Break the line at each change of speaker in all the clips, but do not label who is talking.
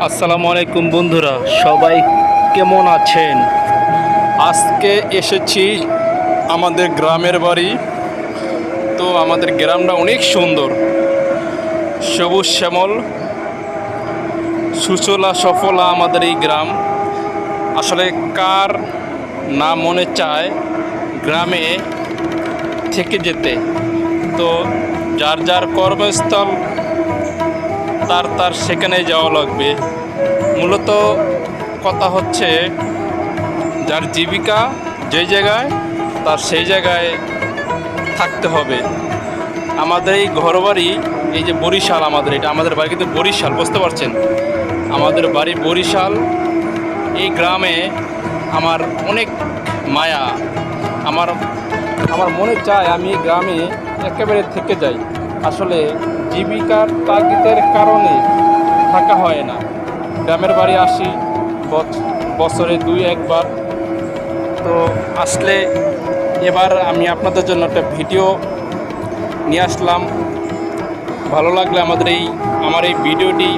আসসালামু আলাইকুম বন্ধুরা, সবাই কেমন আছেন? আজকে এসেছি আমাদের গ্রামের বাড়ি। তো আমাদের গ্রামটা অনেক সুন্দর, সবুজ শ্যামল, সুচলা সফলা আমাদের এই গ্রাম। আসলে কার না মনে চায় গ্রামে থেকে যেতে? তো যার যার কর্মস্থল তার তার সেখানে যাওয়া লাগবে। মূলত কথা হচ্ছে, যার জীবিকা যে জায়গায়, তার সেই জায়গায় থাকতে হবে। আমাদের এই ঘরবাড়ি, এই যে বরিশাল, আমাদের বাড়ি কিন্তু বরিশাল, বুঝতে পারছেন? আমাদের বাড়ি বরিশাল। এই গ্রামে আমার অনেক মায়া। আমার আমার মনে চায় আমি এই গ্রামে একেবারে থেকে যাই। আসলে জীবিকার তাগিদের কারণে থাকা হয় না। গ্রামের বাড়ি আসি বছরে 2-1 বার। তো আসলে এবার আমি আপনাদের জন্য একটা ভিডিও নিয়ে আসলাম। ভালো লাগলে আমার এই ভিডিওটি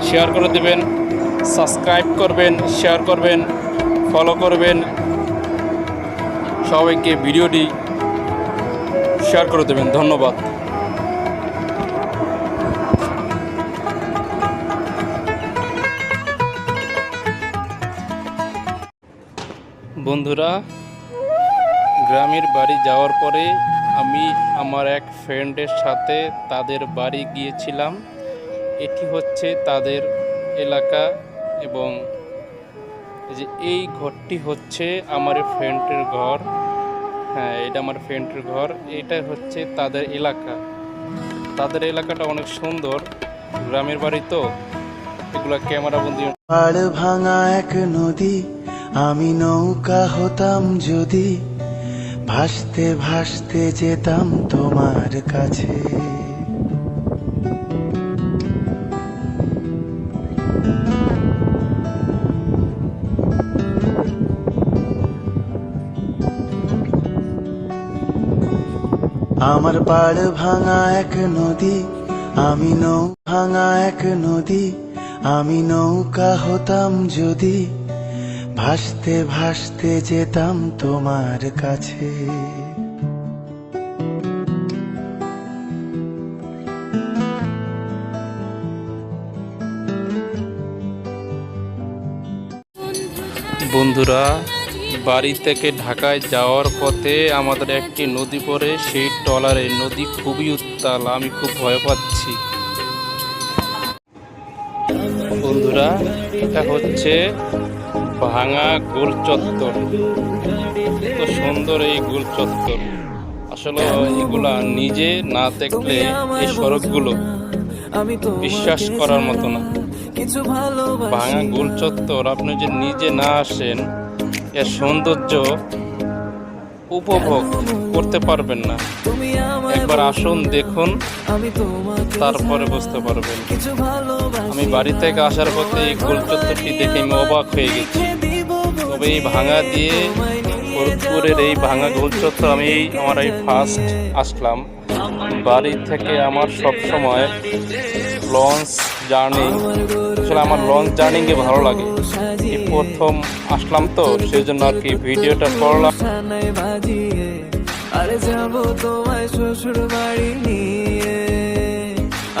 শেয়ার করে দেবেন, সাবস্ক্রাইব করবেন, শেয়ার করবেন, ফলো করবেন। সবাইকে ভিডিওটি শেয়ার করে দেবেন। ধন্যবাদ। বন্ধুরা, গ্রামের বাড়ি যাওয়ার পরে আমি আমার এক ফ্রেন্ডের সাথে তাদের বাড়ি গিয়েছিলাম। এটি হচ্ছে তাদের এলাকা এবং এই ঘরটি হচ্ছে আমার ফ্রেন্ডের ঘর। হ্যাঁ, এটা আমার ফ্রেন্ডের ঘর। এটা হচ্ছে তাদের এলাকা। তাদের এলাকাটা অনেক সুন্দর। গ্রামের বাড়ি তো, এগুলা ক্যামেরা বন্দি।
পাড় ভাঙা এক নদী, আমি নৌকা হতাম যদি, ভাসতে ভাসতে যেতাম তোমার কাছে। আমার পাড় ভাঙা এক নদী, আমি নৌকা হতাম যদি, ভাসতে ভাসতে যেতাম তোমার কাছে।
বন্ধুরা, বাড়ি থেকে ঢাকায় যাওয়ার পথে আমাদের একটি নদী পড়ে। সেই ট্রলারে নদী খুবই উত্তাল, আমি খুব ভয় পাচ্ছি। বন্ধুরা, এটা হচ্ছে ভাঙা গোল চত্বর। এত সুন্দর এই গোল চত্বর। আসলে এগুলা নিজে না দেখলে এই সড়কগুলো বিশ্বাস করার মতো না। ভাঙা গোল চত্বর, আপনি যে নিজে না আসেন এর সৌন্দর্য উপভোগ করতে পারবেন না। একবার আসুন, দেখুন, তারপরে বুঝতে পারবেন। আমি বাড়ি থেকে আসার পথে এই গোল চত্বরটি দেখে আমি অবাক হয়ে গেছি। তবে এই ভাঙা দিয়ে ফরিদপুরের এই ভাঙা গোল চত্বর আমি আমার এই ফার্স্ট আসলাম। বাড়ি থেকে আমার সব সময় লঞ্চ জার্নি, আসলে আমার লঞ্চ জার্নিকে ভালো লাগে। এই প্রথম আসলাম তো, সেই জন্য আর কি ভিডিওটা করলাম।
আরে যাবো তোমায় শ্বশুর বাড়ি নিয়ে,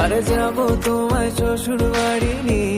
আরে যাবো তোমায় শ্বশুর বাড়ি নিয়ে।